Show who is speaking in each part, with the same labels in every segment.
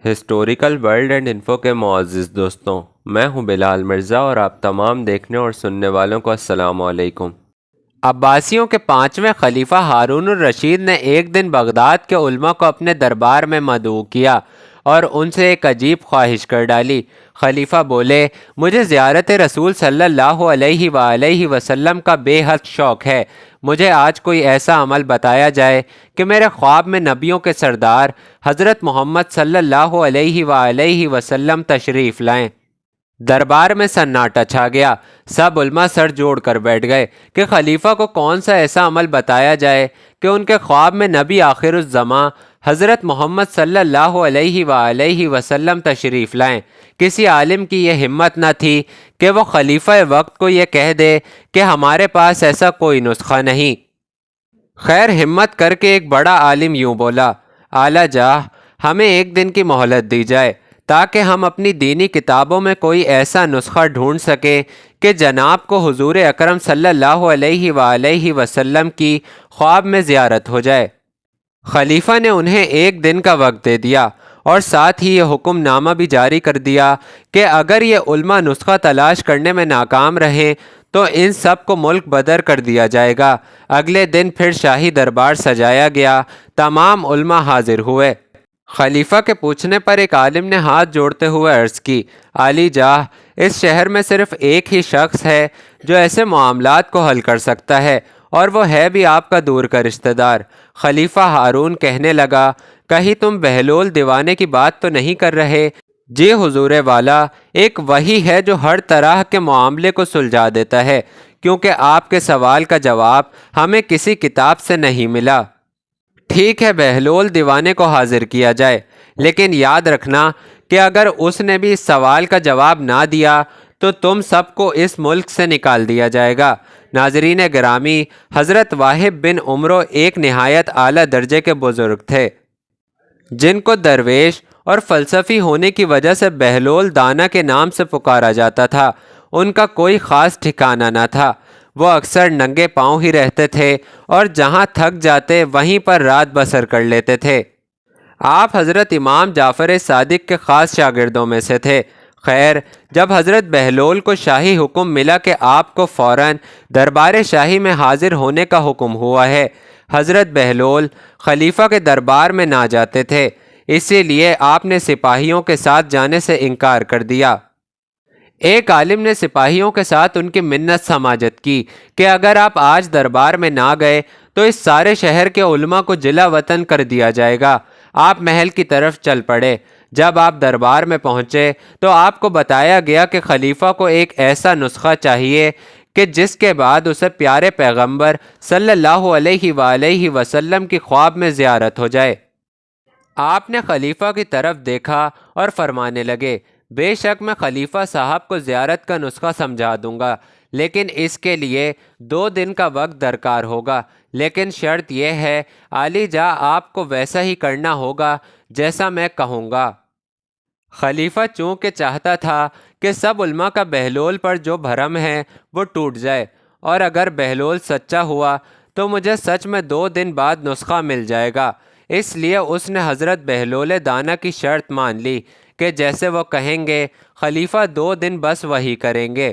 Speaker 1: Historical world and info کے معزز دوستوں، میں ہوں بلال مرزا اور آپ تمام دیکھنے اور سننے والوں کو السلام علیکم۔ عباسیوں کے 5ویں خلیفہ ہارون الرشید نے ایک دن بغداد کے علماء کو اپنے دربار میں مدعو کیا اور ان سے ایک عجیب خواہش کر ڈالی۔ خلیفہ بولے، مجھے زیارت رسول صلی اللہ علیہ وآلہ وسلم کا بے حد شوق ہے۔ مجھے آج کوئی ایسا عمل بتایا جائے کہ میرے خواب میں نبیوں کے سردار حضرت محمد صلی اللہ علیہ وآلہ وسلم تشریف لائیں۔ دربار میں سناٹا چھا گیا۔ سب علماء سر جوڑ کر بیٹھ گئے کہ خلیفہ کو کون سا ایسا عمل بتایا جائے کہ ان کے خواب میں نبی آخر الزماں حضرت محمد صلی اللہ علیہ وآلہ وسلم تشریف لائیں۔ کسی عالم کی یہ ہمت نہ تھی کہ وہ خلیفہ وقت کو یہ کہہ دے کہ ہمارے پاس ایسا کوئی نسخہ نہیں۔ خیر ہمت کر کے ایک بڑا عالم یوں بولا، اعلیٰ جاہ، ہمیں ایک دن کی مہلت دی جائے تاکہ ہم اپنی دینی کتابوں میں کوئی ایسا نسخہ ڈھونڈ سکیں کہ جناب کو حضور اکرم صلی اللہ علیہ وآلہ وسلم کی خواب میں زیارت ہو جائے۔ خلیفہ نے انہیں ایک دن کا وقت دے دیا اور ساتھ ہی یہ حکم نامہ بھی جاری کر دیا کہ اگر یہ علماء نسخہ تلاش کرنے میں ناکام رہیں تو ان سب کو ملک بدر کر دیا جائے گا۔ اگلے دن پھر شاہی دربار سجایا گیا۔ تمام علماء حاضر ہوئے۔ خلیفہ کے پوچھنے پر ایک عالم نے ہاتھ جوڑتے ہوئے عرض کی، عالی جاہ، اس شہر میں صرف ایک ہی شخص ہے جو ایسے معاملات کو حل کر سکتا ہے، اور وہ ہے بھی آپ کا دور کا رشتہ دار۔ خلیفہ ہارون کہنے لگا، کہیں تم بہلول دیوانے کی بات تو نہیں کر رہے؟ جی حضور والا، ایک وہی ہے جو ہر طرح کے معاملے کو سلجھا دیتا ہے، کیونکہ آپ کے سوال کا جواب ہمیں کسی کتاب سے نہیں ملا۔ ٹھیک ہے، بہلول دیوانے کو حاضر کیا جائے، لیکن یاد رکھنا کہ اگر اس نے بھی اس سوال کا جواب نہ دیا تو تم سب کو اس ملک سے نکال دیا جائے گا۔ ناظرین گرامی، حضرت واہب بن عمرو ایک نہایت اعلیٰ درجے کے بزرگ تھے جن کو درویش اور فلسفی ہونے کی وجہ سے بہلول دانا کے نام سے پکارا جاتا تھا۔ ان کا کوئی خاص ٹھکانہ نہ تھا۔ وہ اکثر ننگے پاؤں ہی رہتے تھے اور جہاں تھک جاتے وہیں پر رات بسر کر لیتے تھے۔ آپ حضرت امام جعفر صادق کے خاص شاگردوں میں سے تھے۔ خیر، جب حضرت بہلول کو شاہی حکم ملا کہ آپ کو فوراً دربار شاہی میں حاضر ہونے کا حکم ہوا ہے، حضرت بہلول خلیفہ کے دربار میں نہ جاتے تھے، اسی لیے آپ نے سپاہیوں کے ساتھ جانے سے انکار کر دیا۔ ایک عالم نے سپاہیوں کے ساتھ ان کی منت سماجت کی کہ اگر آپ آج دربار میں نہ گئے تو اس سارے شہر کے علماء کو جلا وطن کر دیا جائے گا۔ آپ محل کی طرف چل پڑے۔ جب آپ دربار میں پہنچے تو آپ کو بتایا گیا کہ خلیفہ کو ایک ایسا نسخہ چاہیے کہ جس کے بعد اسے پیارے پیغمبر صلی اللہ علیہ وآلہ وسلم کی خواب میں زیارت ہو جائے۔ آپ نے خلیفہ کی طرف دیکھا اور فرمانے لگے، بے شک میں خلیفہ صاحب کو زیارت کا نسخہ سمجھا دوں گا، لیکن اس کے لیے 2 دن کا وقت درکار ہوگا، لیکن شرط یہ ہے عالی جاں آپ کو ویسا ہی کرنا ہوگا جیسا میں کہوں گا۔ خلیفہ چونکہ چاہتا تھا کہ سب علماء کا بہلول پر جو بھرم ہے وہ ٹوٹ جائے، اور اگر بہلول سچا ہوا تو مجھے سچ میں 2 دن بعد نسخہ مل جائے گا، اس لیے اس نے حضرت بہلول دانا کی شرط مان لی کہ جیسے وہ کہیں گے خلیفہ 2 دن بس وہی کریں گے۔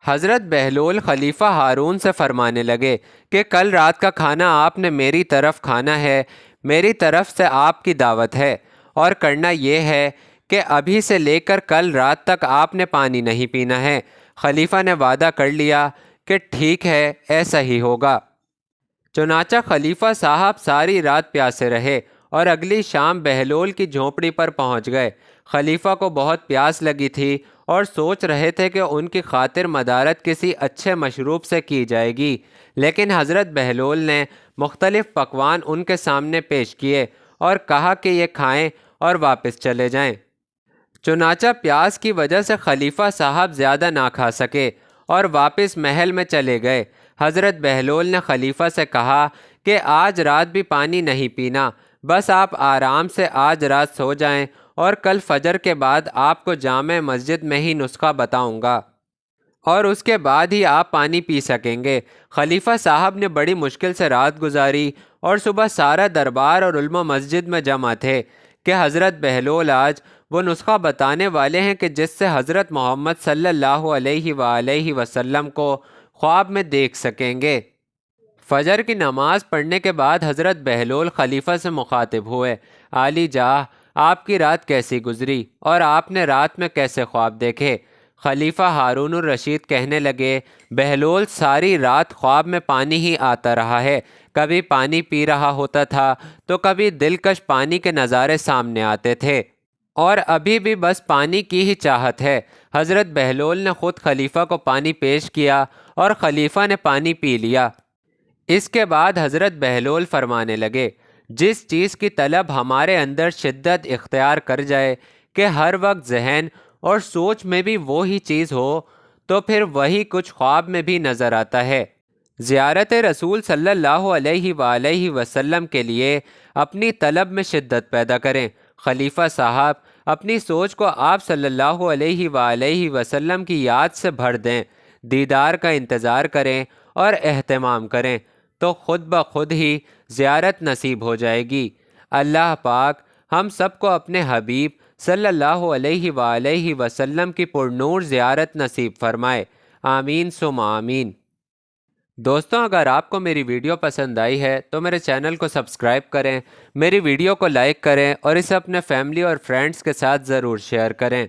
Speaker 1: حضرت بہلول خلیفہ ہارون سے فرمانے لگے کہ کل رات کا کھانا آپ نے میری طرف کھانا ہے، میری طرف سے آپ کی دعوت ہے، اور کرنا یہ ہے کہ ابھی سے لے کر کل رات تک آپ نے پانی نہیں پینا ہے۔ خلیفہ نے وعدہ کر لیا کہ ٹھیک ہے، ایسا ہی ہوگا۔ چنانچہ خلیفہ صاحب ساری رات پیاسے رہے اور اگلی شام بہلول کی جھونپڑی پر پہنچ گئے۔ خلیفہ کو بہت پیاس لگی تھی اور سوچ رہے تھے کہ ان کی خاطر مدارت کسی اچھے مشروب سے کی جائے گی، لیکن حضرت بہلول نے مختلف پکوان ان کے سامنے پیش کیے اور کہا کہ یہ کھائیں اور واپس چلے جائیں۔ چنانچہ پیاس کی وجہ سے خلیفہ صاحب زیادہ نہ کھا سکے اور واپس محل میں چلے گئے۔ حضرت بہلول نے خلیفہ سے کہا کہ آج رات بھی پانی نہیں پینا، بس آپ آرام سے آج رات سو جائیں اور کل فجر کے بعد آپ کو جامع مسجد میں ہی نسخہ بتاؤں گا، اور اس کے بعد ہی آپ پانی پی سکیں گے۔ خلیفہ صاحب نے بڑی مشکل سے رات گزاری اور صبح سارا دربار اور علماء مسجد میں جمع تھے کہ حضرت بہلول آج وہ نسخہ بتانے والے ہیں کہ جس سے حضرت محمد صلی اللہ علیہ وآلہ وسلم کو خواب میں دیکھ سکیں گے۔ فجر کی نماز پڑھنے کے بعد حضرت بہلول خلیفہ سے مخاطب ہوئے، عالی جاہ آپ کی رات کیسی گزری اور آپ نے رات میں کیسے خواب دیکھے؟ خلیفہ ہارون الرشید کہنے لگے، بہلول ساری رات خواب میں پانی ہی آتا رہا ہے، کبھی پانی پی رہا ہوتا تھا تو کبھی دلکش پانی کے نظارے سامنے آتے تھے، اور ابھی بھی بس پانی کی ہی چاہت ہے۔ حضرت بہلول نے خود خلیفہ کو پانی پیش کیا اور خلیفہ نے پانی پی لیا۔ اس کے بعد حضرت بہلول فرمانے لگے، جس چیز کی طلب ہمارے اندر شدت اختیار کر جائے کہ ہر وقت ذہن اور سوچ میں بھی وہی چیز ہو تو پھر وہی کچھ خواب میں بھی نظر آتا ہے۔ زیارت رسول صلی اللہ علیہ وآلہ وسلم کے لیے اپنی طلب میں شدت پیدا کریں۔ خلیفہ صاحب اپنی سوچ کو آپ صلی اللہ علیہ وآلہ وسلم کی یاد سے بھر دیں، دیدار کا انتظار کریں اور اہتمام کریں تو خود بخود ہی زیارت نصیب ہو جائے گی۔ اللہ پاک ہم سب کو اپنے حبیب صلی اللہ علیہ وآلہ وسلم کی پرنور زیارت نصیب فرمائے، آمین ثم آمین۔ دوستوں، اگر آپ کو میری ویڈیو پسند آئی ہے تو میرے چینل کو سبسکرائب کریں، میری ویڈیو کو لائک کریں اور اسے اپنے فیملی اور فرینڈز کے ساتھ ضرور شیئر کریں۔